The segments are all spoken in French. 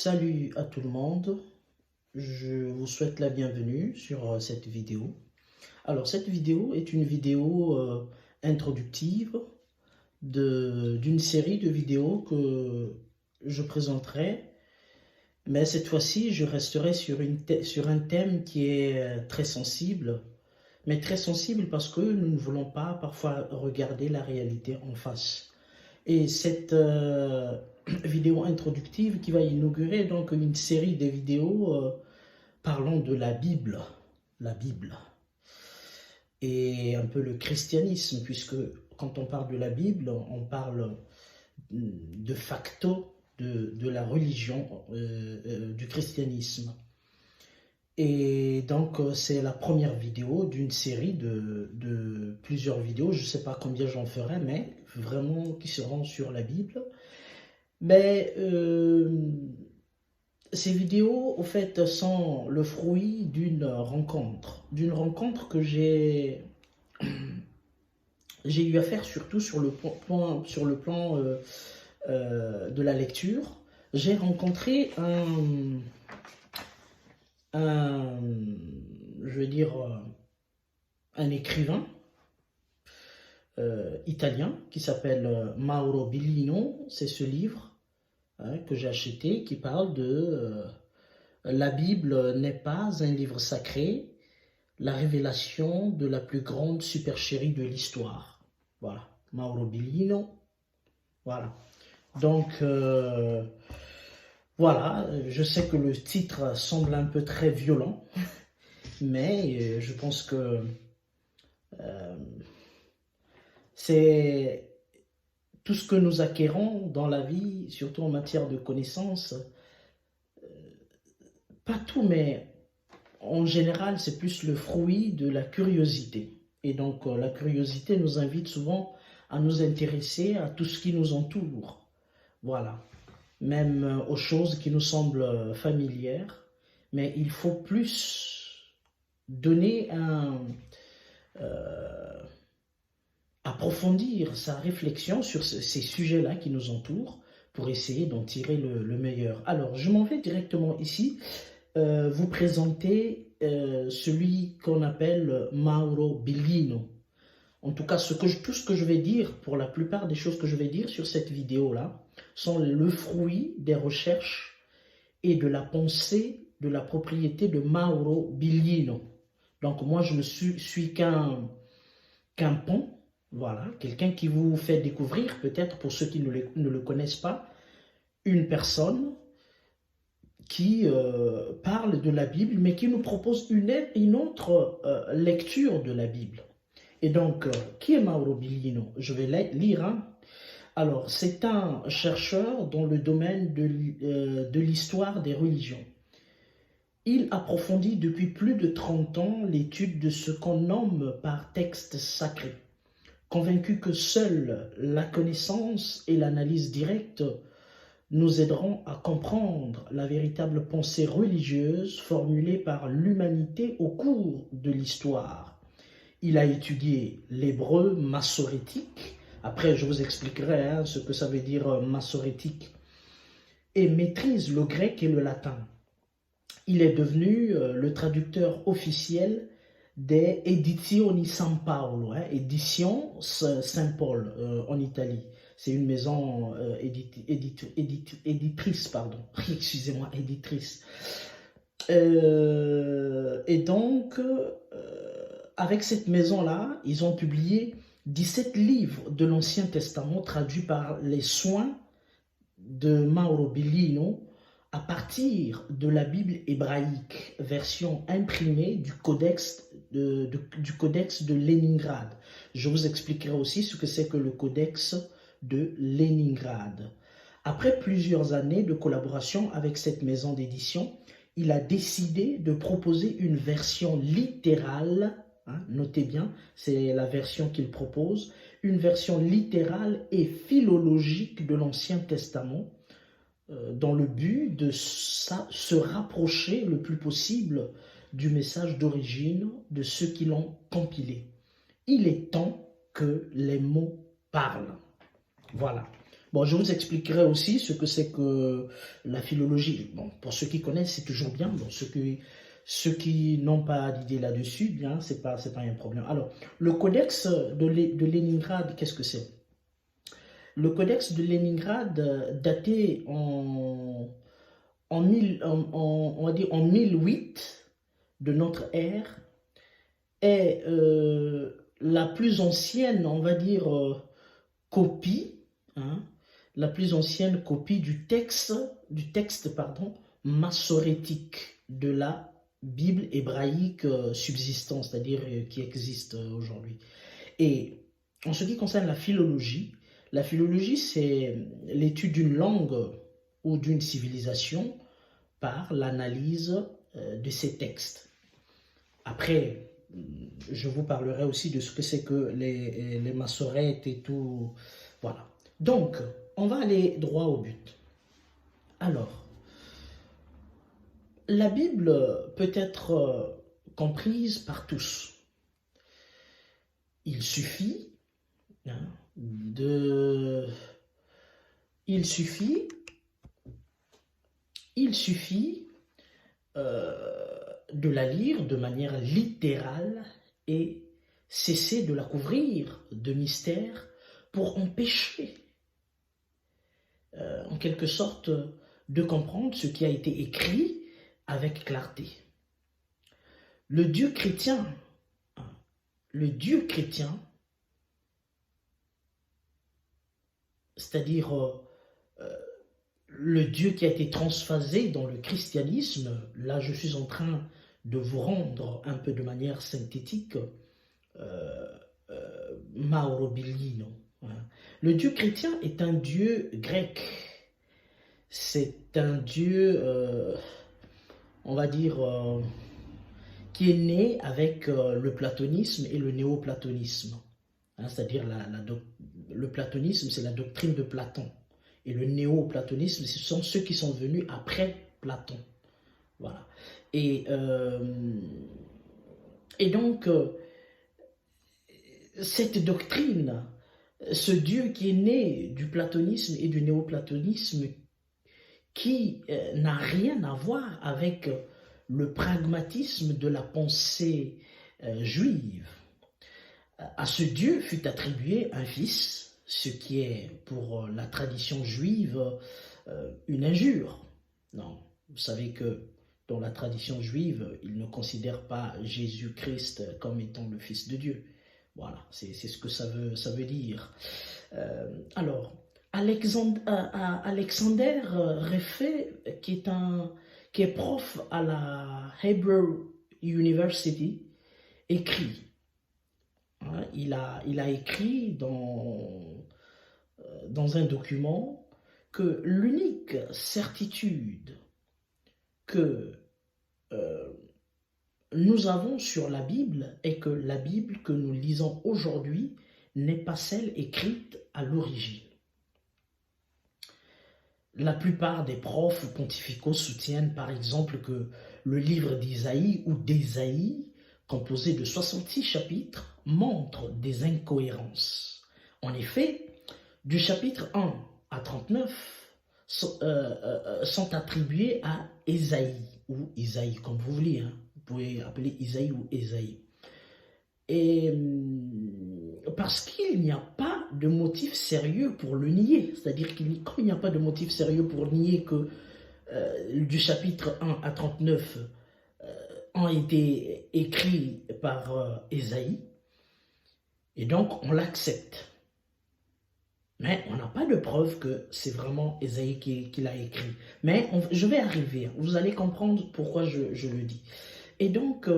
Salut à tout le monde, je vous souhaite la bienvenue sur cette vidéo. Alors cette vidéo est une vidéo introductive d'une série de vidéos que je présenterai, mais cette fois-ci je resterai sur un thème qui est très sensible, mais très sensible parce que nous ne voulons pas parfois regarder la réalité en face. Et cette vidéo introductive qui va inaugurer donc une série de vidéos parlant de la Bible et un peu le christianisme, puisque quand on parle de la Bible, on parle de facto de la religion du christianisme. Et donc c'est la première vidéo d'une série de plusieurs vidéos, je ne sais pas combien j'en ferai, mais vraiment qui seront sur la Bible. Mais ces vidéos, au fait, sont le fruit d'une rencontre que j'ai eu à faire surtout sur le plan de la lecture. J'ai rencontré je veux dire, un écrivain italien qui s'appelle Mauro Billino. C'est ce livre que j'ai acheté qui parle de la Bible n'est pas un livre sacré, la révélation de la plus grande supercherie de l'histoire. Voilà, Mauro Billino. Voilà. Donc, voilà, je sais que le titre semble un peu très violent, mais je pense que c'est tout ce que nous acquérons dans la vie, surtout en matière de connaissances. Pas tout, mais en général, c'est plus le fruit de la curiosité. Et donc, la curiosité nous invite souvent à nous intéresser à tout ce qui nous entoure. Voilà. Même aux choses qui nous semblent familières. Mais il faut plus donner approfondir sa réflexion sur ces sujets-là qui nous entourent pour essayer d'en tirer le meilleur. Alors, je m'en vais directement ici vous présenter celui qu'on appelle Mauro Billino. En tout cas, tout ce que je vais dire, pour la plupart des choses que je vais dire sur cette vidéo-là, sont le fruit des recherches et de la pensée de la propriété de Mauro Billino. Donc moi, je ne suis qu'un pont, voilà, quelqu'un qui vous fait découvrir, peut-être pour ceux qui ne le connaissent pas, une personne qui parle de la Bible, mais qui nous propose une autre lecture de la Bible. Et donc, qui est Mauro Billino? Je vais lire. Hein. Alors, c'est un chercheur dans le domaine de l'histoire des religions. Il approfondit depuis plus de 30 ans l'étude de ce qu'on nomme par texte sacré, convaincu que seule la connaissance et l'analyse directe nous aideront à comprendre la véritable pensée religieuse formulée par l'humanité au cours de l'histoire. Il a étudié l'hébreu massorétique, après je vous expliquerai ce que ça veut dire massorétique, et maîtrise le grec et le latin. Il est devenu le traducteur officiel des Edizioni San Paolo, édition Saint-Paul en Italie. C'est une maison éditrice, pardon. Excusez-moi, éditrice. Et donc, avec cette maison-là, ils ont publié 17 livres de l'Ancien Testament traduits par les soins de Mauro Billino à partir de la Bible hébraïque, version imprimée du codex de Leningrad. Je vous expliquerai aussi ce que c'est que le codex de Leningrad. Après plusieurs années de collaboration avec cette maison d'édition, il a décidé de proposer une version littérale, notez bien, c'est la version qu'il propose, une version littérale et philologique de l'Ancien Testament, dans le but de se rapprocher le plus possible du message d'origine de ceux qui l'ont compilé. Il est temps que les mots parlent. Voilà. Bon, je vous expliquerai aussi ce que c'est que la philologie. Bon, pour ceux qui connaissent, c'est toujours bien. Bon, ceux qui n'ont pas d'idée là-dessus, bien, c'est pas un problème. Alors, le codex de Leningrad, qu'est-ce que c'est? Le codex de Leningrad, daté on va dire en 1008 de notre ère, est la plus ancienne, on va dire, copie, hein, la plus ancienne copie du texte pardon, massorétique de la Bible hébraïque subsistant, c'est-à-dire qui existe aujourd'hui. Et en ce qui concerne la philologie c'est l'étude d'une langue ou d'une civilisation par l'analyse de ses textes. Après, je vous parlerai aussi de ce que c'est que les massorètes et tout. Voilà. Donc, on va aller droit au but. Alors, la Bible peut être comprise par tous. Il suffit hein, de... Il suffit de la lire de manière littérale et cesser de la couvrir de mystères pour empêcher, en quelque sorte, de comprendre ce qui a été écrit avec clarté. Le Dieu chrétien, c'est-à-dire le Dieu qui a été transphasé dans le christianisme, là je suis en train de vous rendre un peu de manière synthétique Mauro Biglino. Le Dieu chrétien est un Dieu grec. C'est un Dieu, on va dire, qui est né avec le platonisme et le néoplatonisme. Hein, c'est-à-dire le platonisme, c'est la doctrine de Platon. Et le néoplatonisme, ce sont ceux qui sont venus après Platon. Voilà. Et donc, cette doctrine, ce Dieu qui est né du platonisme et du néoplatonisme, qui n'a rien à voir avec le pragmatisme de la pensée juive. À ce Dieu fut attribué un fils, ce qui est pour la tradition juive une injure. Non, vous savez que dans la tradition juive, ils ne considèrent pas Jésus-Christ comme étant le Fils de Dieu. Voilà, c'est ce que ça veut dire. Alors, Alexander Refé, qui est prof à la Hebrew University, écrit. Hein, il a écrit dans un document que l'unique certitude que nous avons sur la Bible est que la Bible que nous lisons aujourd'hui n'est pas celle écrite à l'origine. La plupart des profs pontificaux soutiennent par exemple que le livre d'Isaïe ou d'Ésaïe, composé de 66 chapitres, montre des incohérences. En effet, du chapitre 1 à 39 sont attribués à Ésaïe, ou Isaïe, comme vous voulez. Hein. Vous pouvez appeler Isaïe ou Ésaïe. Et parce qu'il n'y a pas de motif sérieux pour le nier. C'est-à-dire qu'il n'y a pas de motif sérieux pour nier que du chapitre 1 à 39 ont été écrits par Ésaïe, et donc on l'accepte. Mais on n'a pas de preuve que c'est vraiment Ésaïe qui l'a écrit. Mais je vais arriver, vous allez comprendre pourquoi je le dis. Et donc,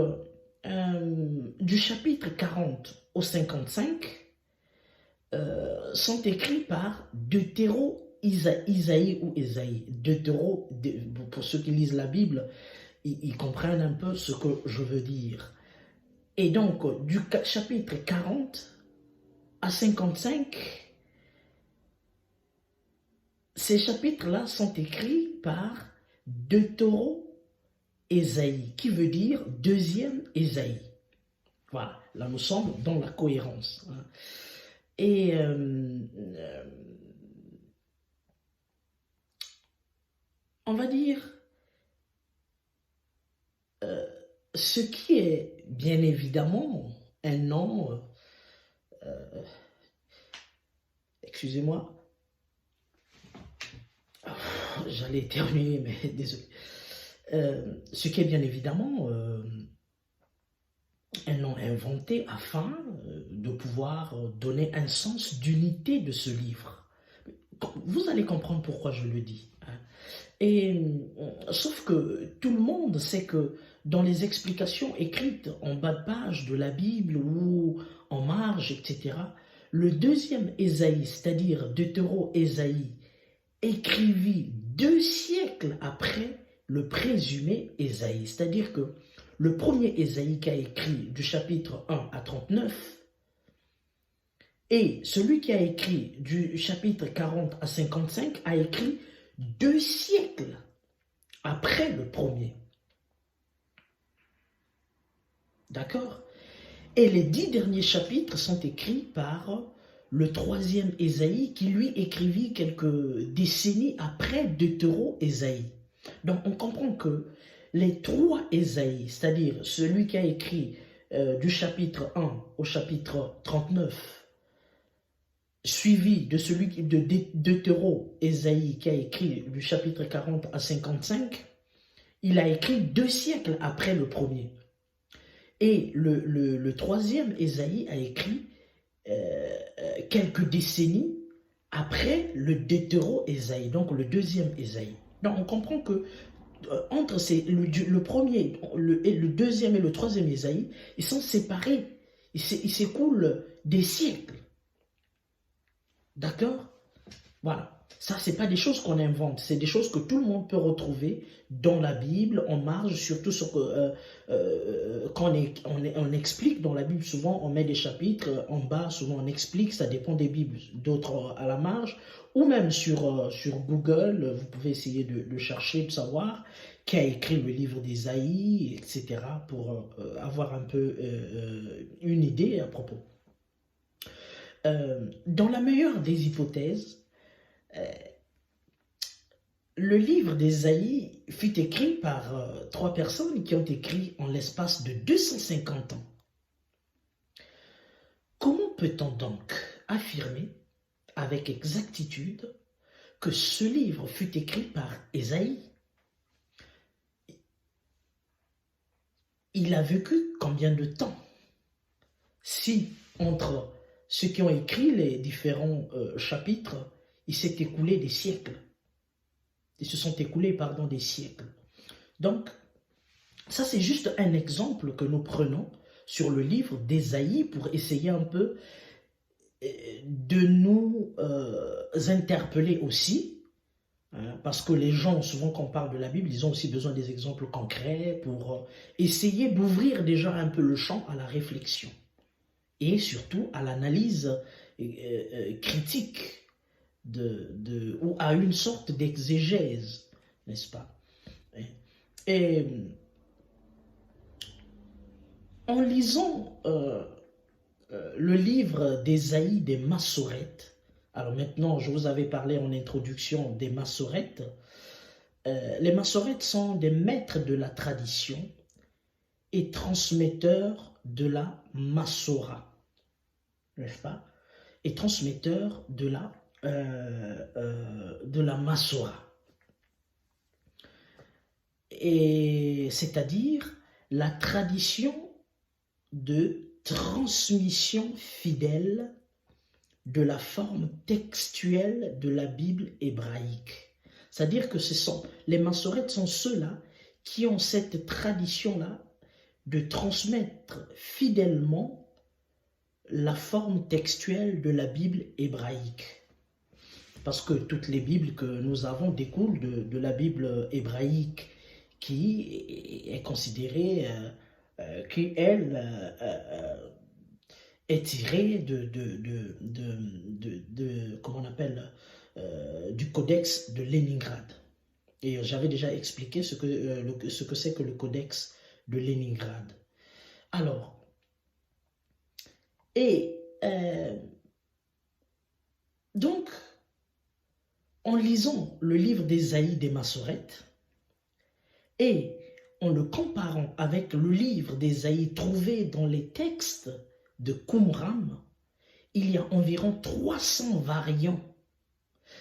du chapitre 40 au 55 sont écrits par Deutéro-Isaïe ou Ésaïe. Deutéro, pour ceux qui lisent la Bible, ils comprennent un peu ce que je veux dire. Et donc, du chapitre 40 à 55, ces chapitres-là sont écrits par Deutéro-Ésaïe, qui veut dire deuxième Ésaïe. Voilà, là nous sommes dans la cohérence. Et on va dire, ce qui est bien évidemment un nom, excusez-moi, j'allais éternuer, mais désolé. Ce qui est bien évidemment un nom inventé afin de pouvoir donner un sens d'unité de ce livre. Vous allez comprendre pourquoi je le dis. Hein. Et sauf que tout le monde sait que dans les explications écrites en bas de page de la Bible ou en marge, etc., le deuxième Ésaïe, c'est-à-dire Deutéro-Ésaïe, écrivit 2 siècles après le présumé Ésaïe. C'est-à-dire que le premier Ésaïe qui a écrit du chapitre 1 à 39 et celui qui a écrit du chapitre 40 à 55 a écrit 2 siècles après le premier. D'accord? Et les 10 derniers chapitres sont écrits par le troisième Ésaïe qui lui écrivit quelques décennies après Deutéro-Ésaïe. Donc on comprend que les 3 Ésaïe, c'est-à-dire celui qui a écrit du chapitre 1 au chapitre 39, suivi de celui de Deutéro-Ésaïe qui a écrit du chapitre 40 à 55, il a écrit 2 siècles après le premier. Et le troisième Ésaïe a écrit quelques décennies après le Deutéro-Ésaïe, donc le deuxième Ésaïe. Donc on comprend que entre le premier, le deuxième et le troisième Ésaïe, ils sont séparés. Il s'écoule des siècles. D'accord? Voilà. Ça, ce n'est pas des choses qu'on invente, c'est des choses que tout le monde peut retrouver dans la Bible, en marge, surtout sur, quand on explique dans la Bible, souvent on met des chapitres en bas, souvent on explique, ça dépend des Bibles, d'autres à la marge, ou même sur Google, vous pouvez essayer de chercher, de savoir qui a écrit le livre d'Ésaïe, etc., pour avoir un peu une idée à propos. Dans la meilleure des hypothèses, le livre d'Ésaïe fut écrit par 3 personnes qui ont écrit en l'espace de 250 ans. Comment peut-on donc affirmer avec exactitude que ce livre fut écrit par Ésaïe? Il a vécu combien de temps? Si entre ceux qui ont écrit les différents chapitres, il s'est écoulé des siècles. Ils se sont écoulés, pardon, des siècles. Donc, ça c'est juste un exemple que nous prenons sur le livre d'Ésaïe pour essayer un peu de nous interpeller aussi, hein, parce que les gens, souvent quand on parle de la Bible, ils ont aussi besoin des exemples concrets pour essayer d'ouvrir déjà un peu le champ à la réflexion et surtout à l'analyse critique ou à une sorte d'exégèse, n'est-ce pas? Et en lisant le livre d'Ésaïe des Massorètes, alors maintenant je vous avais parlé en introduction des Massorètes, les Massorètes sont des maîtres de la tradition et transmetteurs de la Massora, n'est-ce pas? Et transmetteurs de la Massora. Et c'est-à-dire la tradition de transmission fidèle de la forme textuelle de la Bible hébraïque. C'est-à-dire que les Massorètes sont ceux-là qui ont cette tradition-là de transmettre fidèlement la forme textuelle de la Bible hébraïque. Parce que toutes les Bibles que nous avons découlent de la Bible hébraïque qui est considérée, qui elle est tirée comment on appelle, du codex de Léningrad. Et j'avais déjà expliqué ce que c'est que le codex de Léningrad. Alors, donc, en lisant le livre d'Ésaïe des Massorètes et en le comparant avec le livre d'Ésaïe trouvé dans les textes de Qumran, il y a environ 300 variants.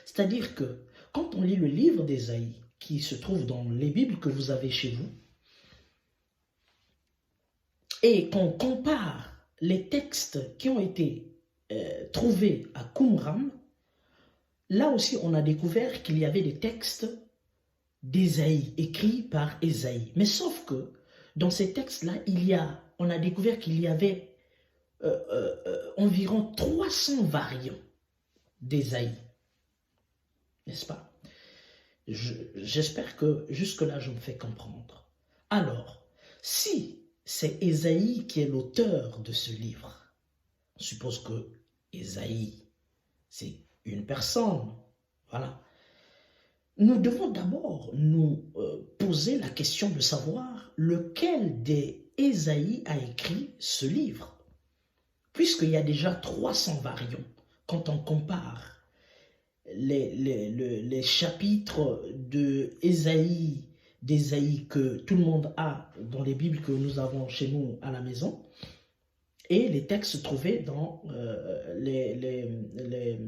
C'est-à-dire que quand on lit le livre d'Ésaïe, qui se trouve dans les Bibles que vous avez chez vous, et qu'on compare les textes qui ont été trouvés à Qumran, là aussi on a découvert qu'il y avait des textes d'Ésaïe, écrits par Ésaïe. Mais sauf que dans ces textes-là, on a découvert qu'il y avait environ 300 variants d'Ésaïe. N'est-ce pas? J'espère que jusque-là, je me fais comprendre. Alors, si c'est Ésaïe qui est l'auteur de ce livre, on suppose que Ésaïe, c'est une personne, voilà. Nous devons d'abord nous poser la question de savoir lequel des Ésaïe a écrit ce livre. Puisqu'il y a déjà 300 variants, quand on compare les chapitres d'Ésaïe que tout le monde a dans les Bibles que nous avons chez nous à la maison, et les textes trouvés dans les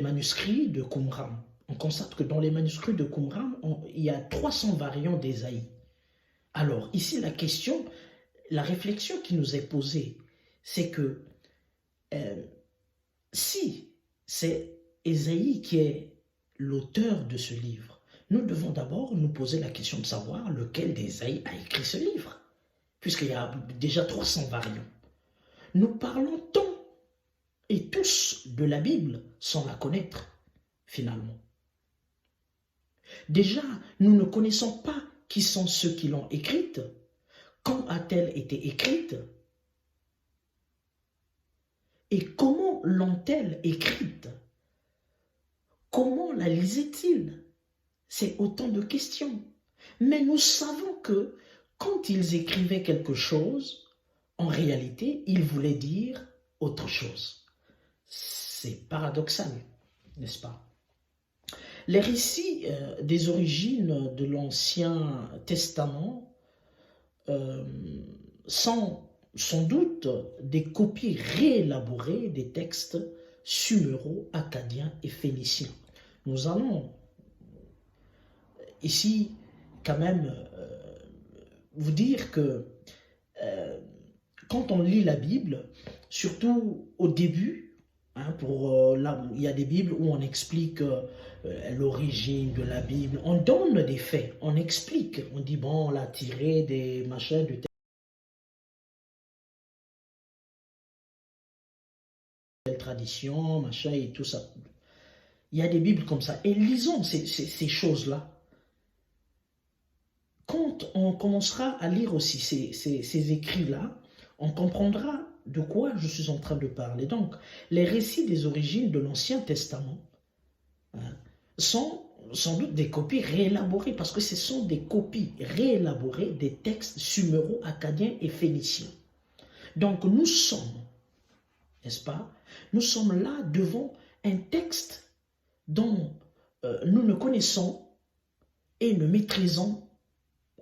manuscrits de Qumran. On constate que dans les manuscrits de Qumran, il y a 300 variants d'Ésaïe. Alors, ici, la réflexion qui nous est posée, c'est que si c'est Ésaïe qui est l'auteur de ce livre, nous devons d'abord nous poser la question de savoir lequel d'Ésaïe a écrit ce livre, puisqu'il y a déjà 300 variants. Nous parlons tant et tous de la Bible sans la connaître, finalement. Déjà, nous ne connaissons pas qui sont ceux qui l'ont écrite, quand a-t-elle été écrite, et comment l'ont-elles écrite? Comment la lisaient-ils? C'est autant de questions. Mais nous savons que quand ils écrivaient quelque chose, en réalité, ils voulaient dire autre chose. C'est paradoxal, n'est-ce pas? Les récits des origines de l'Ancien Testament sont sans doute des copies réélaborées des textes sumero, akkadiens et phéniciens. Nous allons ici quand même vous dire que quand on lit la Bible, surtout au début, là, il y a des Bibles où on explique l'origine de la Bible, on donne des faits, on explique, on dit bon, on l'a tiré des machins, de telle tradition, machin et tout ça. Il y a des Bibles comme ça. Et lisons ces choses-là. Quand on commencera à lire aussi ces écrits-là, on comprendra de quoi je suis en train de parler. Donc, les récits des origines de l'Ancien Testament sont sans doute des copies réélaborées, parce que ce sont des copies réélaborées des textes suméro, akkadiens et phéniciens. Donc, nous sommes, n'est-ce pas, nous sommes là devant un texte dont nous ne connaissons et ne maîtrisons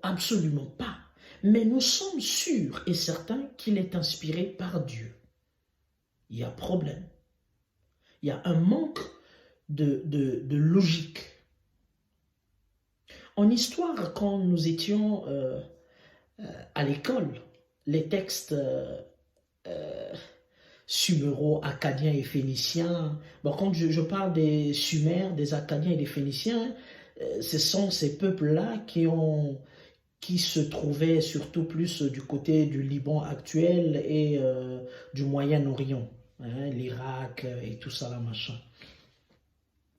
absolument pas. Mais nous sommes sûrs et certains qu'il est inspiré par Dieu. Il y a problème. Il y a un manque de logique. En histoire, quand nous étions à l'école, les textes suméro, akkadiens et phéniciens, bon, quand je parle des Sumères, des Akkadiens et des Phéniciens, ce sont ces peuples-là qui se trouvaient surtout plus du côté du Liban actuel et du Moyen-Orient, l'Irak et tout ça, là, machin.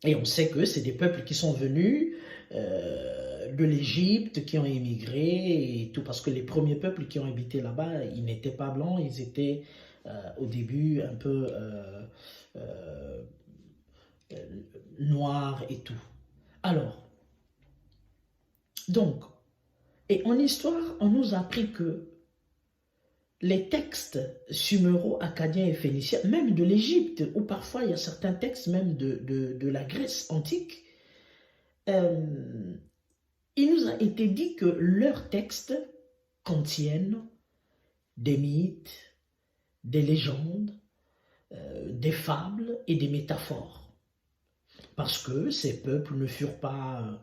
Et on sait que c'est des peuples qui sont venus de l'Égypte, qui ont émigré et tout, parce que les premiers peuples qui ont habité là-bas, ils n'étaient pas blancs, ils étaient au début un peu noirs et tout. Alors, donc, et en histoire, on nous a appris que les textes suméro, akkadiens et phéniciens, même de l'Égypte, ou parfois il y a certains textes même de la Grèce antique, euh, il nous a été dit que leurs textes contiennent des mythes, des légendes, des fables et des métaphores. Parce que ces peuples ne furent pas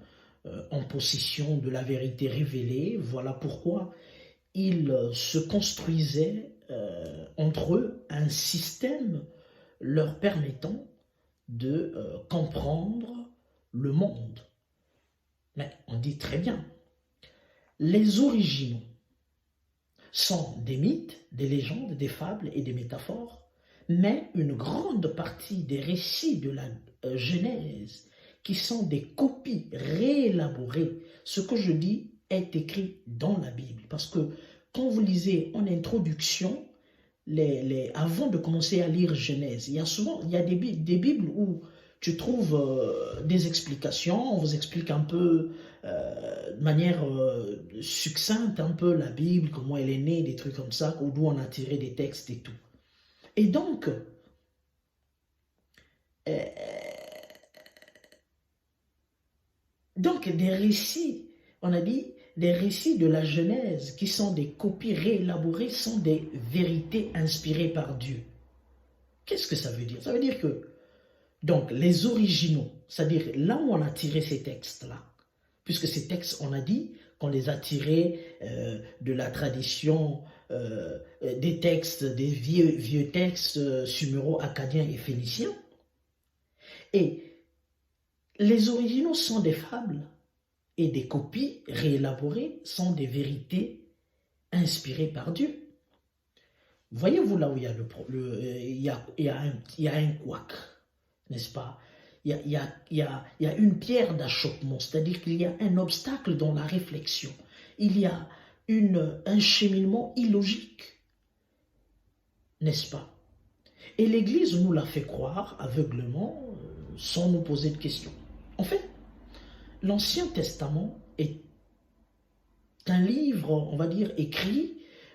en possession de la vérité révélée. Voilà pourquoi ils se construisaient entre eux un système leur permettant de comprendre le monde. Mais on dit très bien, les originaux sont des mythes, des légendes, des fables et des métaphores, mais une grande partie des récits de la Genèse, qui sont des copies réélaborées, ce que je dis est écrit dans la Bible. Parce que quand vous lisez en introduction, avant de commencer à lire Genèse, il y a des Bibles où tu trouves des explications, on vous explique un peu de manière succincte un peu la Bible, comment elle est née, des trucs comme ça, d'où on a tiré des textes et tout. Et euh, donc des récits, on a dit, des récits de la Genèse qui sont des copies réélaborées sont des vérités inspirées par Dieu. Qu'est-ce que ça veut dire? Ça veut dire que, donc, les originaux, c'est-à-dire là où on a tiré ces textes-là, puisque ces textes, on a dit qu'on les a tirés de la tradition des textes, des vieux textes suméro-acadiens et phéniciens. Et les originaux sont des fables et des copies réélaborées sont des vérités inspirées par Dieu. Voyez-vous là où il y a, il y a un couac, n'est-ce pas? Il y a une pierre d'achoppement, c'est-à-dire qu'il y a un obstacle dans la réflexion. Il y a un cheminement illogique, n'est-ce pas? Et l'Église nous l'a fait croire aveuglement, sans nous poser de questions. En fait, l'Ancien Testament est un livre, on va dire, écrit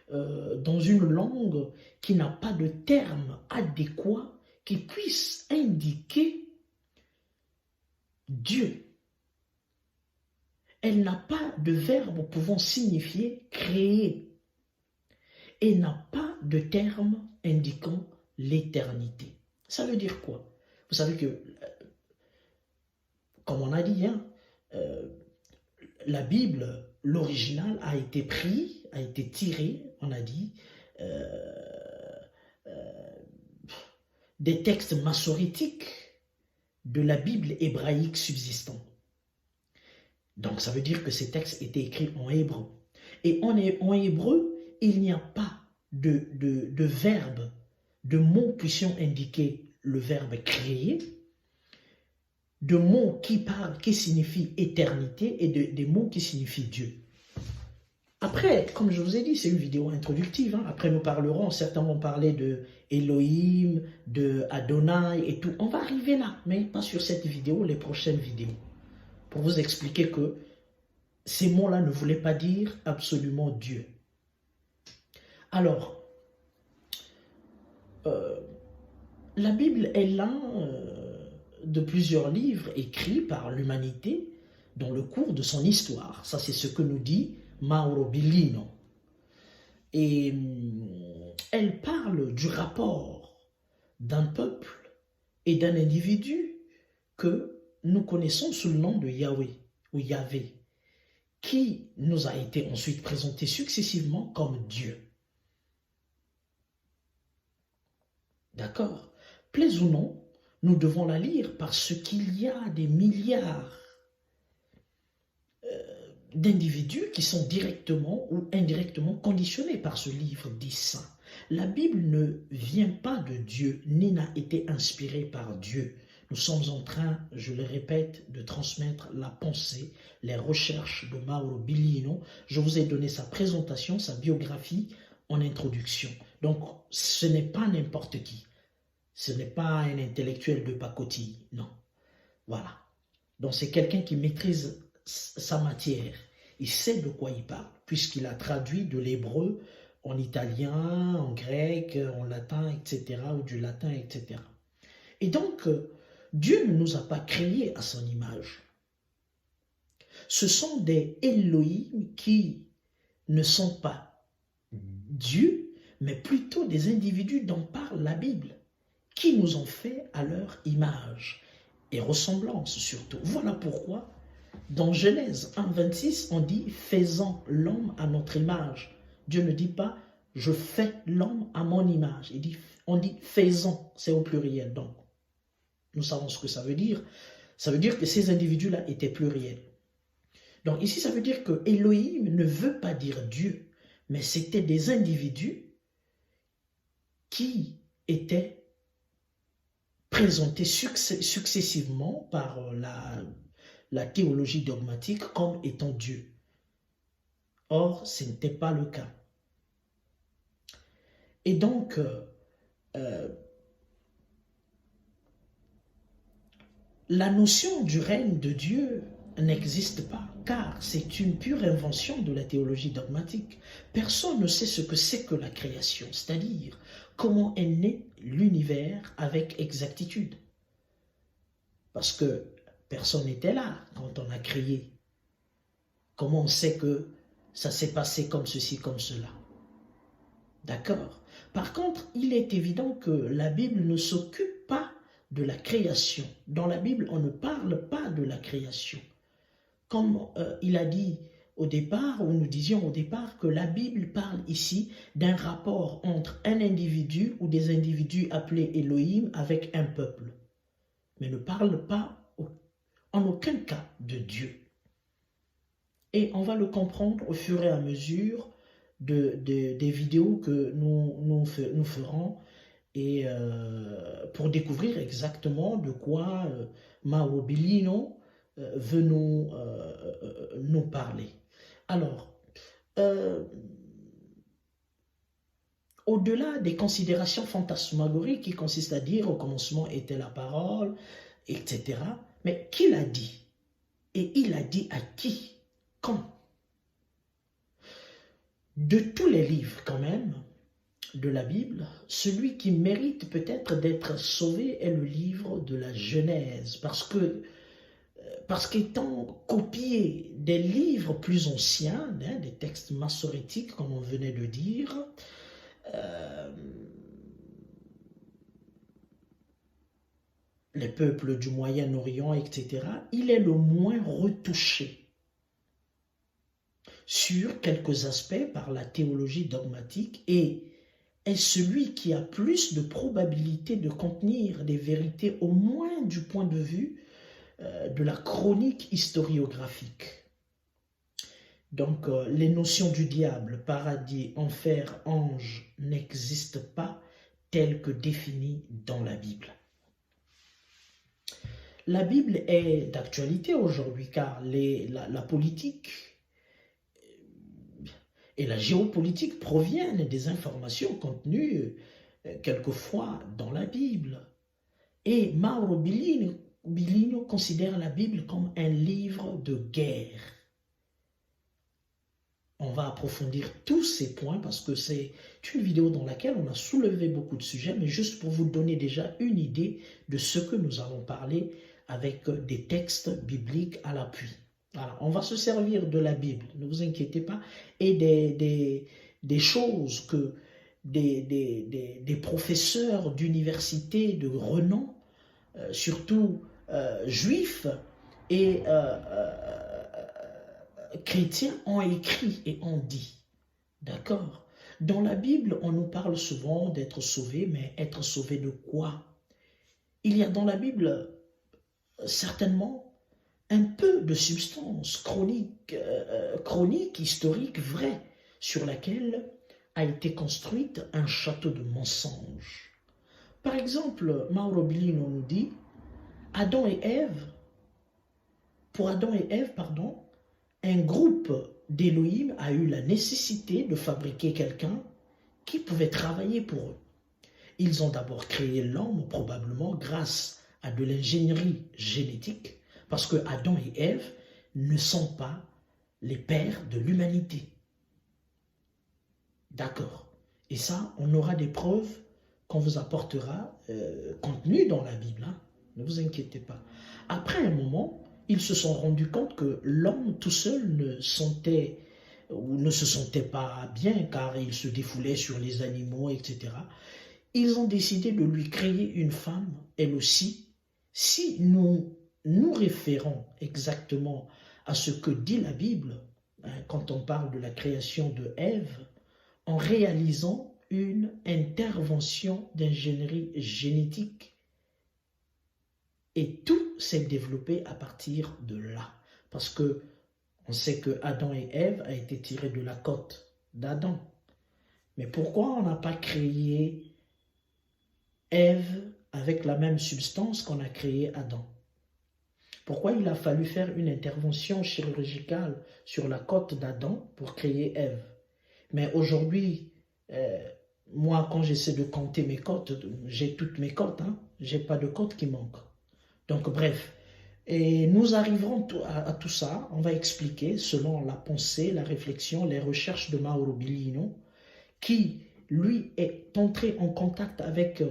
dans une langue qui n'a pas de terme adéquat qui puisse indiquer Dieu. Elle n'a pas de verbe pouvant signifier créer et n'a pas de terme indiquant l'éternité. Ça veut dire quoi? Vous savez que, comme on a dit, hein, la Bible, l'original, a été pris, a été tiré, on a dit, des textes massorétiques de la Bible hébraïque subsistant. Donc ça veut dire que ces textes étaient écrits en hébreu. Et en hébreu, il n'y a pas de verbe, de mots puissant indiquer le verbe créer, de mots qui signifient éternité et des mots qui signifient Dieu. Après, comme je vous ai dit, c'est une vidéo introductive. Hein. Après, nous parlerons, certains vont parler de Elohim, de Adonai et tout. On va arriver là, mais pas sur cette vidéo, les prochaines vidéos. Pour vous expliquer que ces mots-là ne voulaient pas dire absolument Dieu. Alors, la Bible est l'un de plusieurs livres écrits par l'humanité dans le cours de son histoire. Ça, c'est ce que nous dit Mauro Billino. Et elle parle du rapport d'un peuple et d'un individu que nous connaissons sous le nom de Yahweh ou Yahvé, qui nous a été ensuite présenté successivement comme Dieu. D'accord? Plaise ou non, nous devons la lire parce qu'il y a des milliards d'individus qui sont directement ou indirectement conditionnés par ce livre dit saint. La Bible ne vient pas de Dieu, ni n'a été inspirée par Dieu. Nous sommes en train, je le répète, de transmettre la pensée, les recherches de Mauro Billino. Je vous ai donné sa présentation, sa biographie en introduction. Donc, ce n'est pas n'importe qui. Ce n'est pas un intellectuel de pacotille, non. Voilà. Donc, c'est quelqu'un qui maîtrise sa matière. Il sait de quoi il parle, puisqu'il a traduit de l'hébreu en italien, en grec, en latin, etc., ou du latin, etc. Et donc, Dieu ne nous a pas créés à son image. Ce sont des Elohim qui ne sont pas Dieu, mais plutôt des individus dont parle la Bible, qui nous ont fait à leur image et ressemblance surtout. Voilà pourquoi, dans Genèse 1,26, on dit « faisons l'homme à notre image ». Dieu ne dit pas « je fais l'homme à mon image ». On dit « faisons », c'est au pluriel. Donc, nous savons ce que ça veut dire. Ça veut dire que ces individus-là étaient pluriels. Donc ici, ça veut dire que Elohim ne veut pas dire Dieu, mais c'était des individus qui étaient présentés successivement par la théologie dogmatique comme étant Dieu. Or, ce n'était pas le cas. Et donc, la notion du règne de Dieu n'existe pas, car c'est une pure invention de la théologie dogmatique. Personne ne sait ce que c'est que la création, c'est-à-dire comment est né l'univers avec exactitude. Parce que personne n'était là quand on a créé. Comment on sait que ça s'est passé comme ceci, comme cela? D'accord? Par contre, il est évident que la Bible ne s'occupe pas de la création. Dans la Bible, on ne parle pas de la création. Comme il a dit au départ, ou nous disions au départ, que la Bible parle ici d'un rapport entre un individu ou des individus appelés Elohim avec un peuple, mais ne parle pas en aucun cas de Dieu. Et on va le comprendre au fur et à mesure des vidéos que nous ferons et pour découvrir exactement de quoi Mauro Bellino veut nous parler. Alors, au-delà des considérations fantasmagoriques qui consistent à dire au commencement était la parole, etc., mais qui l'a dit? Et il a dit à qui? Quand? De tous les livres quand même de la Bible, celui qui mérite peut-être d'être sauvé est le livre de la Genèse, parce qu'étant copié des livres plus anciens, des textes massorétiques comme on venait de dire, les peuples du Moyen-Orient, etc., il est le moins retouché sur quelques aspects par la théologie dogmatique et est celui qui a plus de probabilité de contenir des vérités au moins du point de vue de la chronique historiographique. Donc les notions du diable, paradis, enfer, ange n'existent pas telles que définies dans la Bible. La Bible est d'actualité aujourd'hui car la politique et la géopolitique proviennent des informations contenues quelquefois dans la Bible. Et Mauro Bellino considère la Bible comme un livre de guerre. On va approfondir tous ces points parce que c'est une vidéo dans laquelle on a soulevé beaucoup de sujets, mais juste pour vous donner déjà une idée de ce que nous allons parler avec des textes bibliques à l'appui. Alors, on va se servir de la Bible, ne vous inquiétez pas, et des choses que des professeurs d'université de renom, surtout juifs et chrétiens, ont écrit et ont dit. D'accord? Dans la Bible, on nous parle souvent d'être sauvé, mais être sauvé de quoi? Il y a dans la Bible certainement un peu de substance chronique, historique, vraie, sur laquelle a été construite un château de mensonges. Par exemple, Mauro Bellino nous dit, pour Adam et Ève, un groupe d'Élohim a eu la nécessité de fabriquer quelqu'un qui pouvait travailler pour eux. Ils ont d'abord créé l'homme, probablement grâce à de l'ingénierie génétique, parce que Adam et Ève ne sont pas les pères de l'humanité. D'accord. Et ça, on aura des preuves qu'on vous apportera contenues dans la Bible. Hein. Ne vous inquiétez pas. Après un moment, ils se sont rendus compte que l'homme tout seul ne se sentait pas bien car il se défoulait sur les animaux, etc. Ils ont décidé de lui créer une femme, elle aussi. Si nous nous référons exactement à ce que dit la Bible, hein, quand on parle de la création de Ève, en réalisant une intervention d'ingénierie génétique. Et tout s'est développé à partir de là. Parce que on sait que Adam et Ève a été tirés de la côte d'Adam. Mais pourquoi on n'a pas créé Ève avec la même substance qu'on a créé Adam? Pourquoi il a fallu faire une intervention chirurgicale sur la côte d'Adam pour créer Ève? Mais aujourd'hui, moi, quand j'essaie de compter mes côtes, j'ai toutes mes côtes, hein? J'ai pas de côte qui manque. Donc, bref. Et nous arriverons à tout ça, on va expliquer selon la pensée, la réflexion, les recherches de Mauro Bilino, qui, lui, est entré en contact avec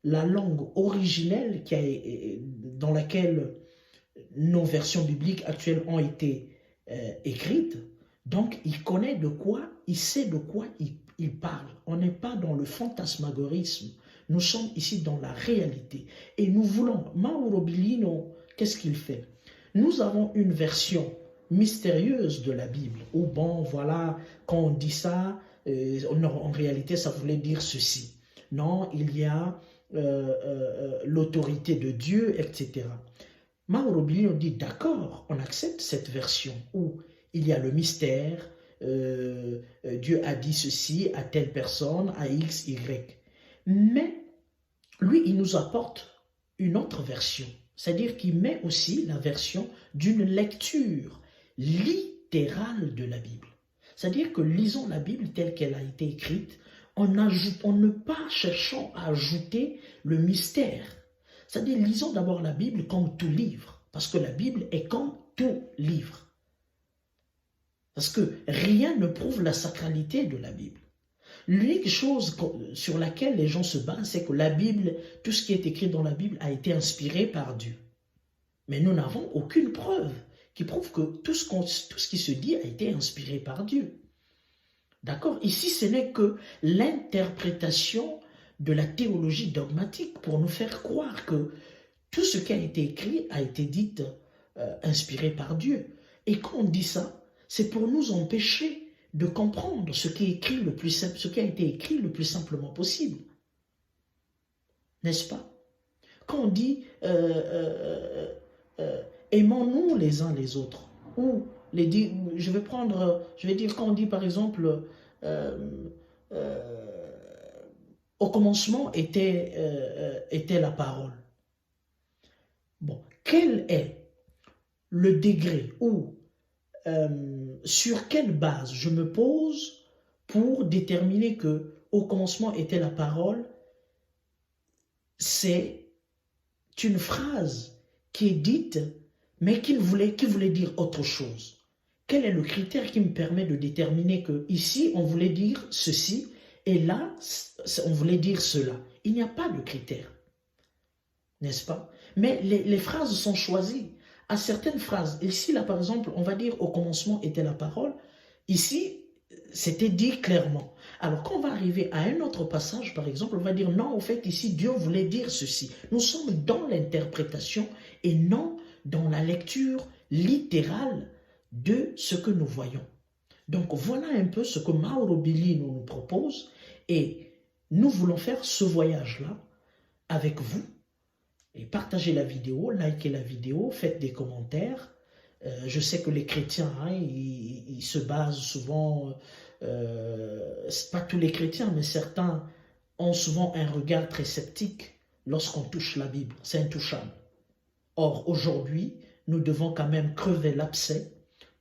la langue originelle dans laquelle nos versions bibliques actuelles ont été écrites. Donc, il connaît de quoi, il sait de quoi il parle. On n'est pas dans le fantasmagorisme. Nous sommes ici dans la réalité. Et nous voulons, Mauro Bilino, qu'est-ce qu'il fait? Nous avons une version mystérieuse de la Bible, où bon, voilà, quand on dit ça, en réalité, ça voulait dire ceci. Non, il y a l'autorité de Dieu, etc. Mauro Bilino dit, d'accord, on accepte cette version où il y a le mystère, Dieu a dit ceci à telle personne, à X, Y. Mais lui, il nous apporte une autre version, c'est-à-dire qu'il met aussi la version d'une lecture littérale de la Bible. C'est-à-dire que lisons la Bible telle qu'elle a été écrite, en ne pas cherchant à ajouter le mystère. C'est-à-dire, lisons d'abord la Bible comme tout livre, parce que la Bible est comme tout livre. Parce que rien ne prouve la sacralité de la Bible. L'unique chose sur laquelle les gens se basent, c'est que la Bible, tout ce qui est écrit dans la Bible a été inspiré par Dieu. Mais nous n'avons aucune preuve qui prouve que tout ce qui se dit a été inspiré par Dieu. D'accord? Ici, ce n'est que l'interprétation de la théologie dogmatique pour nous faire croire que tout ce qui a été écrit a été dit inspiré par Dieu. Et quand on dit ça, c'est pour nous empêcher de comprendre ce qui a été écrit le plus simplement possible. N'est-ce pas? Quand on dit aimons-nous les uns les autres, ou je vais dire quand on dit par exemple au commencement était la parole. Bon, quel est le degré ou sur quelle base je me pose pour déterminer que au commencement était la parole? C'est une phrase qui est dite, mais qui voulait dire autre chose. Quel est le critère qui me permet de déterminer que ici on voulait dire ceci et là on voulait dire cela? Il n'y a pas de critère, n'est-ce pas? Mais les phrases sont choisies. À certaines phrases, ici là par exemple, on va dire au commencement était la parole, ici c'était dit clairement. Alors quand on va arriver à un autre passage par exemple, on va dire non, au fait ici Dieu voulait dire ceci. Nous sommes dans l'interprétation et non dans la lecture littérale de ce que nous voyons. Donc voilà un peu ce que Mauro Bilino nous propose et nous voulons faire ce voyage-là avec vous. Et partagez la vidéo, likez la vidéo, faites des commentaires. Je sais que les chrétiens, hein, ils se basent souvent, pas tous les chrétiens, mais certains ont souvent un regard très sceptique lorsqu'on touche la Bible. C'est intouchable. Or, aujourd'hui, nous devons quand même crever l'abcès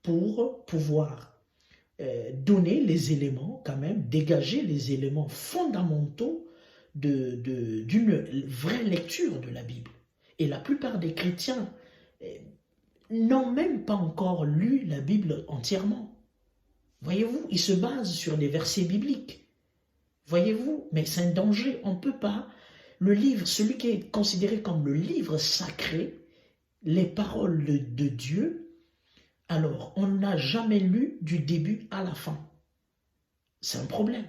pour pouvoir donner les éléments, quand même, dégager les éléments fondamentaux d'une vraie lecture de la Bible. Et la plupart des chrétiens n'ont même pas encore lu la Bible entièrement. Voyez-vous, ils se basent sur des versets bibliques. Voyez-vous, mais c'est un danger, on ne peut pas. Le livre, celui qui est considéré comme le livre sacré, les paroles de Dieu, alors on n'a jamais lu du début à la fin. C'est un problème.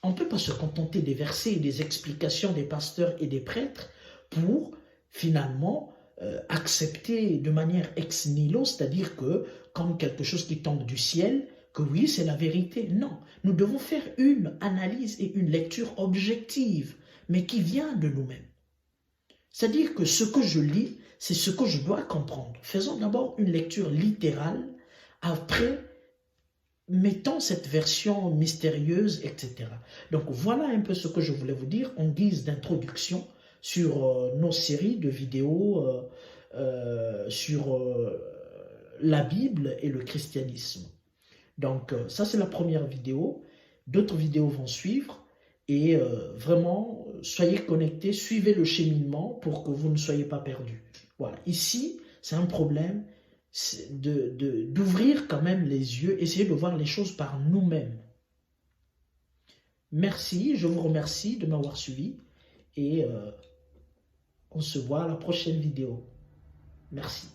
On ne peut pas se contenter des versets et des explications des pasteurs et des prêtres pour finalement accepter de manière ex nihilo, c'est-à-dire que comme quelque chose qui tombe du ciel, que oui, c'est la vérité. Non, nous devons faire une analyse et une lecture objective, mais qui vient de nous-mêmes. C'est-à-dire que ce que je lis, c'est ce que je dois comprendre. Faisons d'abord une lecture littérale, après mettons cette version mystérieuse, etc. Donc voilà un peu ce que je voulais vous dire en guise d'introduction sur nos séries de vidéos sur la Bible et le christianisme. Donc ça c'est la première vidéo, d'autres vidéos vont suivre et vraiment soyez connectés, suivez le cheminement pour que vous ne soyez pas perdus. Voilà, ici c'est un problème d'ouvrir quand même les yeux, essayer de voir les choses par nous-mêmes. Merci, je vous remercie de m'avoir suivi et on se voit à la prochaine vidéo. Merci.